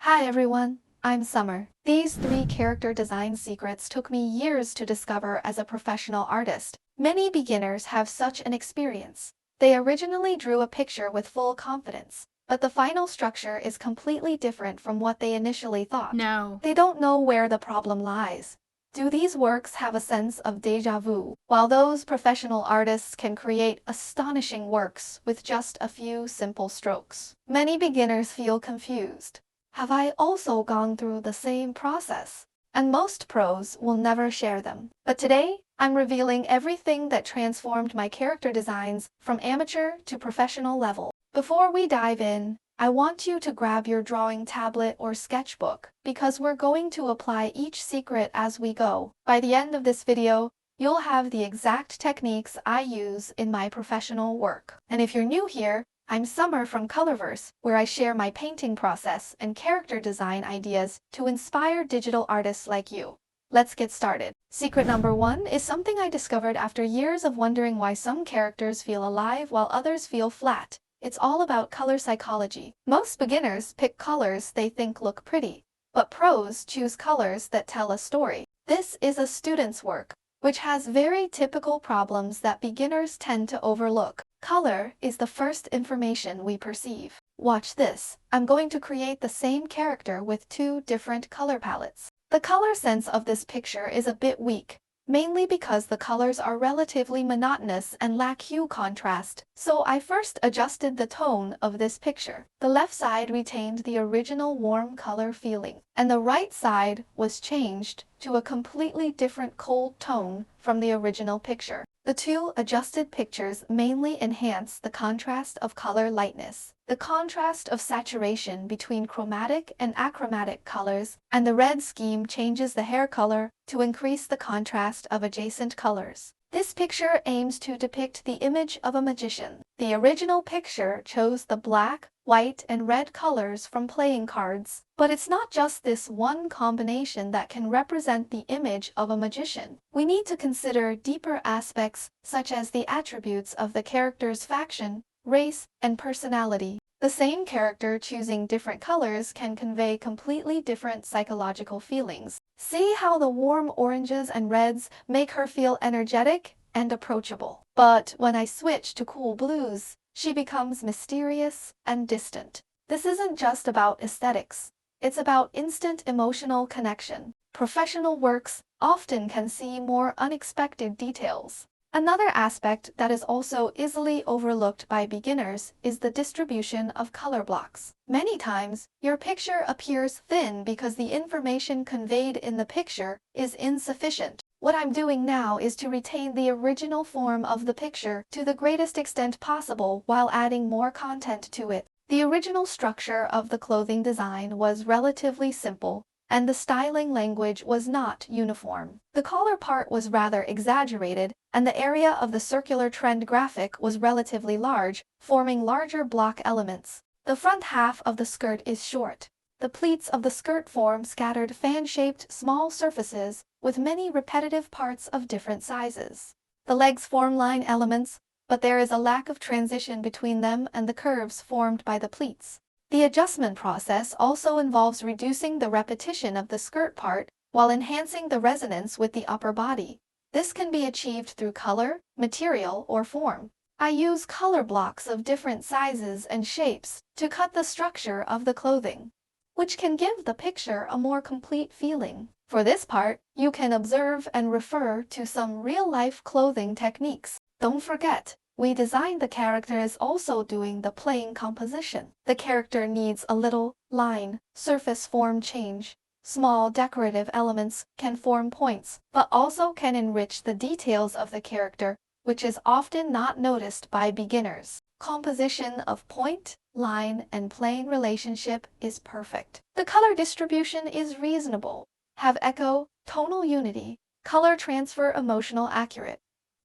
Hi everyone, I'm Summer. These 3 character design secrets took me years to discover as a professional artist. Many beginners have such an experience. They originally drew a picture with full confidence, but the final structure is completely different from what they initially thought. No. They don't know where the problem lies. Do these works have a sense of déjà vu, while those professional artists can create astonishing works with just a few simple strokes? Many beginners feel confused. Have I also gone through the same process? And most pros will never share them. But today, I'm revealing everything that transformed my character designs from amateur to professional level. Before we dive in, I want you to grab your drawing tablet or sketchbook because we're going to apply each secret as we go. By the end of this video, you'll have the exact techniques I use in my professional work. And if you're new here, I'm Summer from Colorverse, where I share my painting process and character design ideas to inspire digital artists like you. Let's get started. Secret number 1 is something I discovered after years of wondering why some characters feel alive while others feel flat. It's all about color psychology. Most beginners pick colors they think look pretty, but pros choose colors that tell a story. This is a student's work, which has very typical problems that beginners tend to overlook. Color is the first information we perceive. Watch this. I'm going to create the same character with 2 different color palettes. The color sense of this picture is a bit weak, mainly because the colors are relatively monotonous and lack hue contrast, so I first adjusted the tone of this picture. The left side retained the original warm color feeling, and the right side was changed to a completely different cold tone from the original picture. The 2 adjusted pictures mainly enhance the contrast of color lightness, the contrast of saturation between chromatic and achromatic colors, and the red scheme changes the hair color to increase the contrast of adjacent colors. This picture aims to depict the image of a magician. The original picture chose the black, white, and red colors from playing cards. But it's not just this one combination that can represent the image of a magician. We need to consider deeper aspects such as the attributes of the character's faction, race, and personality. The same character choosing different colors can convey completely different psychological feelings. See how the warm oranges and reds make her feel energetic and approachable. But when I switch to cool blues, she becomes mysterious and distant. This isn't just about aesthetics. It's about instant emotional connection. Professional works often can see more unexpected details. Another aspect that is also easily overlooked by beginners is the distribution of color blocks. Many times, your picture appears thin because the information conveyed in the picture is insufficient. What I'm doing now is to retain the original form of the picture to the greatest extent possible while adding more content to it. The original structure of the clothing design was relatively simple, and the styling language was not uniform. The collar part was rather exaggerated, and the area of the circular trend graphic was relatively large, forming larger block elements. The front half of the skirt is short. The pleats of the skirt form scattered fan-shaped small surfaces with many repetitive parts of different sizes. The legs form line elements, but there is a lack of transition between them and the curves formed by the pleats. The adjustment process also involves reducing the repetition of the skirt part while enhancing the resonance with the upper body. This can be achieved through color, material, or form. I use color blocks of different sizes and shapes to cut the structure of the clothing, which can give the picture a more complete feeling. For this part, you can observe and refer to some real-life clothing techniques. Don't forget, we designed the characters also doing the playing composition. The character needs a little line, surface form change. Small decorative elements can form points, but also can enrich the details of the character, which is often not noticed by beginners. Composition of point, line, and plane relationship is perfect. The color distribution is reasonable. Have echo, tonal unity, color transfer emotional accurate.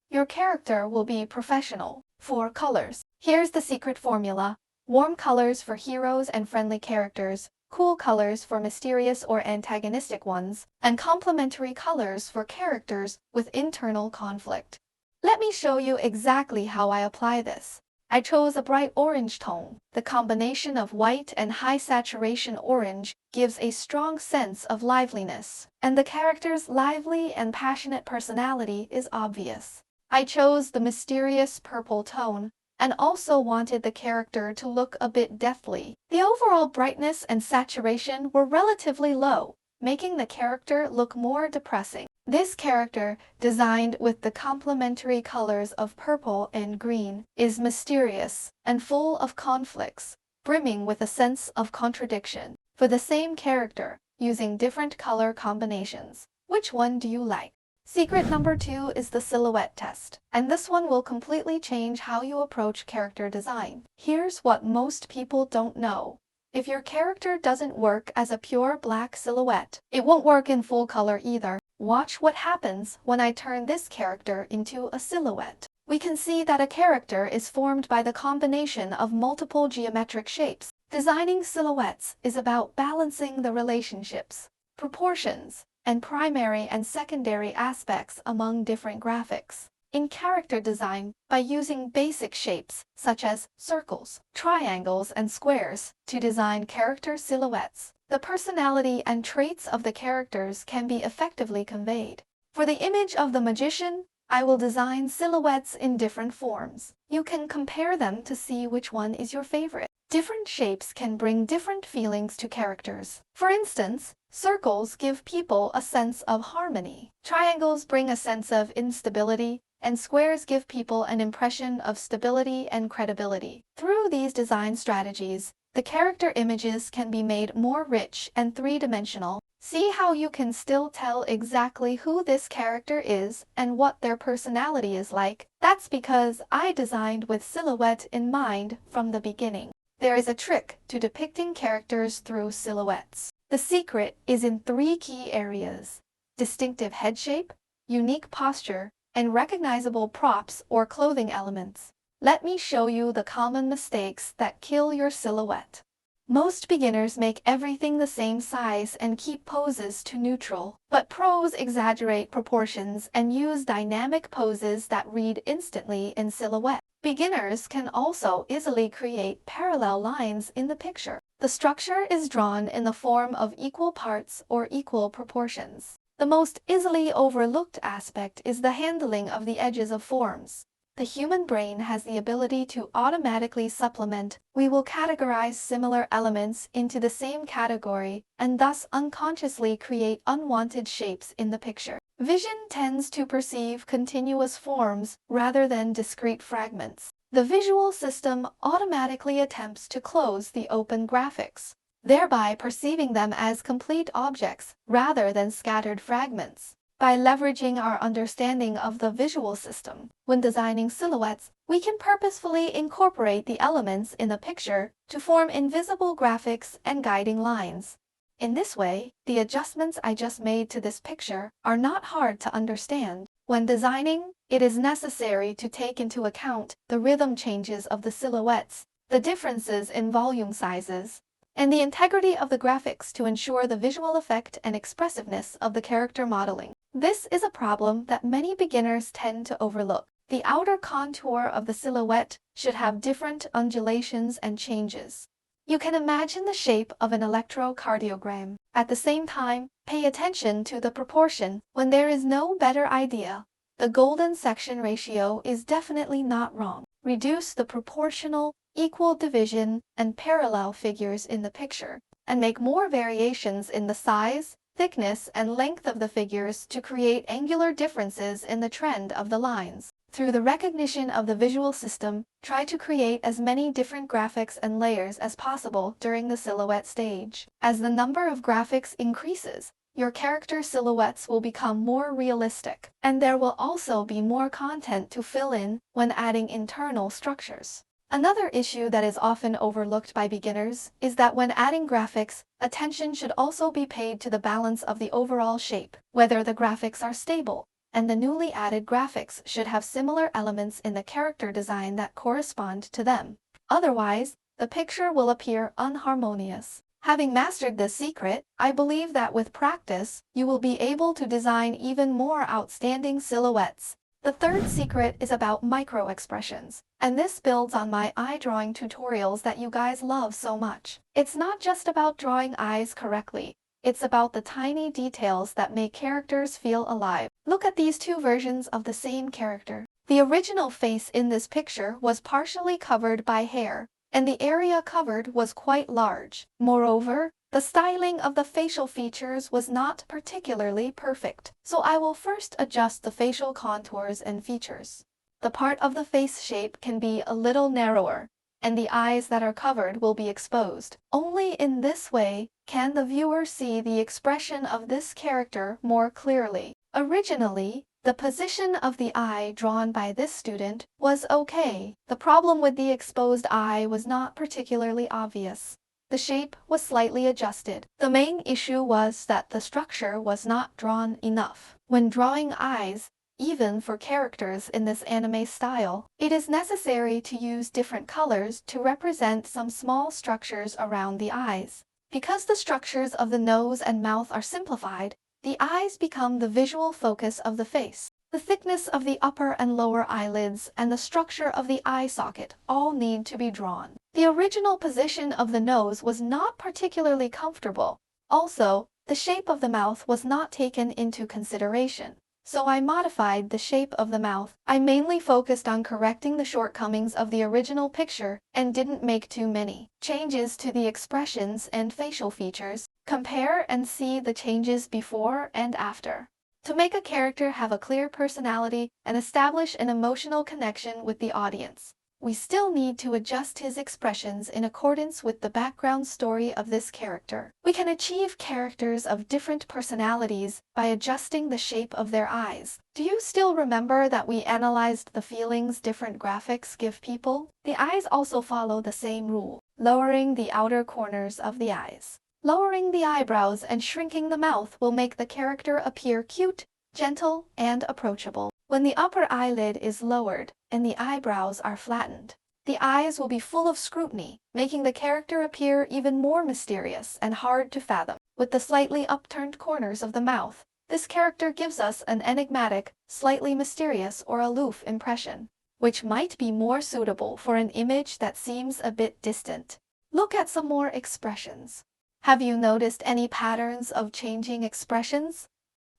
Your character will be professional. 4 colors. Here's the secret formula. Warm colors for heroes and friendly characters, cool colors for mysterious or antagonistic ones, and complementary colors for characters with internal conflict. Let me show you exactly how I apply this. I chose a bright orange tone. The combination of white and high saturation orange gives a strong sense of liveliness, and the character's lively and passionate personality is obvious. I chose the mysterious purple tone, and also wanted the character to look a bit deathly. The overall brightness and saturation were relatively low, making the character look more depressing. This character, designed with the complementary colors of purple and green, is mysterious and full of conflicts, brimming with a sense of contradiction. For the same character, using different color combinations, which one do you like? Secret number 2 is the silhouette test, and this one will completely change how you approach character design. Here's what most people don't know. If your character doesn't work as a pure black silhouette, it won't work in full color either. Watch what happens when I turn this character into a silhouette. We can see that a character is formed by the combination of multiple geometric shapes. Designing silhouettes is about balancing the relationships, proportions, and primary and secondary aspects among different graphics. In character design, by using basic shapes such as circles, triangles, and squares to design character silhouettes, the personality and traits of the characters can be effectively conveyed. For the image of the magician, I will design silhouettes in different forms. You can compare them to see which one is your favorite. Different shapes can bring different feelings to characters. For instance, circles give people a sense of harmony. Triangles bring a sense of instability, and squares give people an impression of stability and credibility. Through these design strategies, the character images can be made more rich and three-dimensional. See how you can still tell exactly who this character is and what their personality is like. That's because I designed with silhouette in mind from the beginning. There is a trick to depicting characters through silhouettes. The secret is in 3 key areas: distinctive head shape, unique posture, and recognizable props or clothing elements. Let me show you the common mistakes that kill your silhouette. Most beginners make everything the same size and keep poses too neutral, but pros exaggerate proportions and use dynamic poses that read instantly in silhouette. Beginners can also easily create parallel lines in the picture. The structure is drawn in the form of equal parts or equal proportions. The most easily overlooked aspect is the handling of the edges of forms. The human brain has the ability to automatically supplement. We will categorize similar elements into the same category and thus unconsciously create unwanted shapes in the picture. Vision tends to perceive continuous forms rather than discrete fragments. The visual system automatically attempts to close the open graphics, thereby perceiving them as complete objects rather than scattered fragments. By leveraging our understanding of the visual system, when designing silhouettes, we can purposefully incorporate the elements in the picture to form invisible graphics and guiding lines. In this way, the adjustments I just made to this picture are not hard to understand. When designing, it is necessary to take into account the rhythm changes of the silhouettes, the differences in volume sizes, and the integrity of the graphics to ensure the visual effect and expressiveness of the character modeling. This is a problem that many beginners tend to overlook. The outer contour of the silhouette should have different undulations and changes. You can imagine the shape of an electrocardiogram. At the same time, pay attention to the proportion. When there is no better idea, the golden section ratio is definitely not wrong. Reduce the proportional, equal division, and parallel figures in the picture, and make more variations in the size, thickness, and length of the figures to create angular differences in the trend of the lines. Through the recognition of the visual system, try to create as many different graphics and layers as possible during the silhouette stage. As the number of graphics increases, your character silhouettes will become more realistic, and there will also be more content to fill in when adding internal structures. Another issue that is often overlooked by beginners is that when adding graphics, attention should also be paid to the balance of the overall shape, whether the graphics are stable, and the newly added graphics should have similar elements in the character design that correspond to them. Otherwise, the picture will appear unharmonious. Having mastered this secret, I believe that with practice, you will be able to design even more outstanding silhouettes. The third secret is about micro expressions, and this builds on my eye drawing tutorials that you guys love so much. It's not just about drawing eyes correctly, it's about the tiny details that make characters feel alive. Look at these two versions of the same character. The original face in this picture was partially covered by hair, and the area covered was quite large. Moreover, the styling of the facial features was not particularly perfect, so I will first adjust the facial contours and features. The part of the face shape can be a little narrower, and the eyes that are covered will be exposed. Only in this way can the viewer see the expression of this character more clearly. Originally, the position of the eye drawn by this student was okay. The problem with the exposed eye was not particularly obvious. The shape was slightly adjusted. The main issue was that the structure was not drawn enough. When drawing eyes, even for characters in this anime style, it is necessary to use different colors to represent some small structures around the eyes. Because the structures of the nose and mouth are simplified, the eyes become the visual focus of the face. The thickness of the upper and lower eyelids and the structure of the eye socket all need to be drawn. The original position of the nose was not particularly comfortable. Also, the shape of the mouth was not taken into consideration. So I modified the shape of the mouth. I mainly focused on correcting the shortcomings of the original picture and didn't make too many changes to the expressions and facial features. Compare and see the changes before and after. To make a character have a clear personality and establish an emotional connection with the audience, we still need to adjust his expressions in accordance with the background story of this character. We can achieve characters of different personalities by adjusting the shape of their eyes. Do you still remember that we analyzed the feelings different graphics give people? The eyes also follow the same rule, lowering the outer corners of the eyes. Lowering the eyebrows and shrinking the mouth will make the character appear cute, gentle, and approachable. When the upper eyelid is lowered and the eyebrows are flattened, the eyes will be full of scrutiny, making the character appear even more mysterious and hard to fathom. With the slightly upturned corners of the mouth, this character gives us an enigmatic, slightly mysterious or aloof impression, which might be more suitable for an image that seems a bit distant. Look at some more expressions. Have you noticed any patterns of changing expressions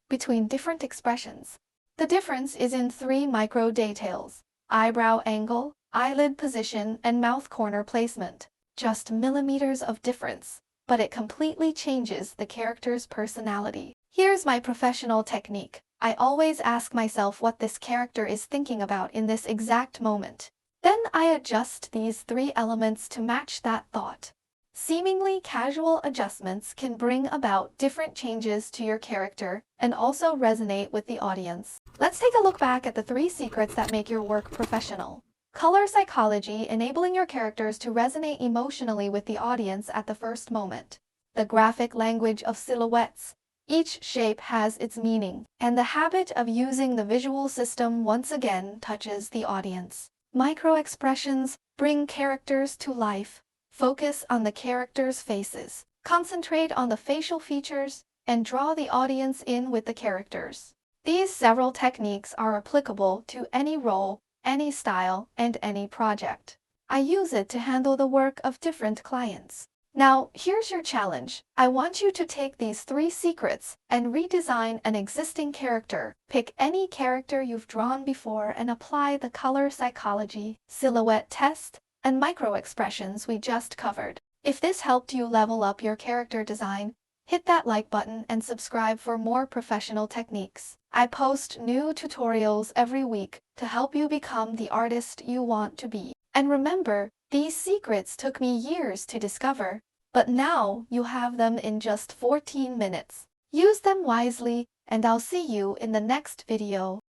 between different expressions? The difference is in 3 micro details: eyebrow angle, eyelid position, and mouth corner placement. Just millimeters of difference, but it completely changes the character's personality. Here's my professional technique. I always ask myself what this character is thinking about in this exact moment. Then I adjust these 3 elements to match that thought. Seemingly casual adjustments can bring about different changes to your character and also resonate with the audience. Let's take a look back at the 3 secrets that make your work professional. Color psychology, enabling your characters to resonate emotionally with the audience at the first moment. The graphic language of silhouettes. Each shape has its meaning, and the habit of using the visual system once again touches the audience. Micro expressions bring characters to life. Focus on the characters' faces. Concentrate on the facial features and draw the audience in with the characters. These several techniques are applicable to any role, any style, and any project. I use it to handle the work of different clients. Now, here's your challenge. I want you to take these 3 secrets and redesign an existing character. Pick any character you've drawn before and apply the color psychology, silhouette test, and micro expressions we just covered. If this helped you level up your character design, hit that like button and subscribe for more professional techniques. I post new tutorials every week to help you become the artist you want to be. And remember, these secrets took me years to discover, but now you have them in just 14 minutes. Use them wisely, and I'll see you in the next video.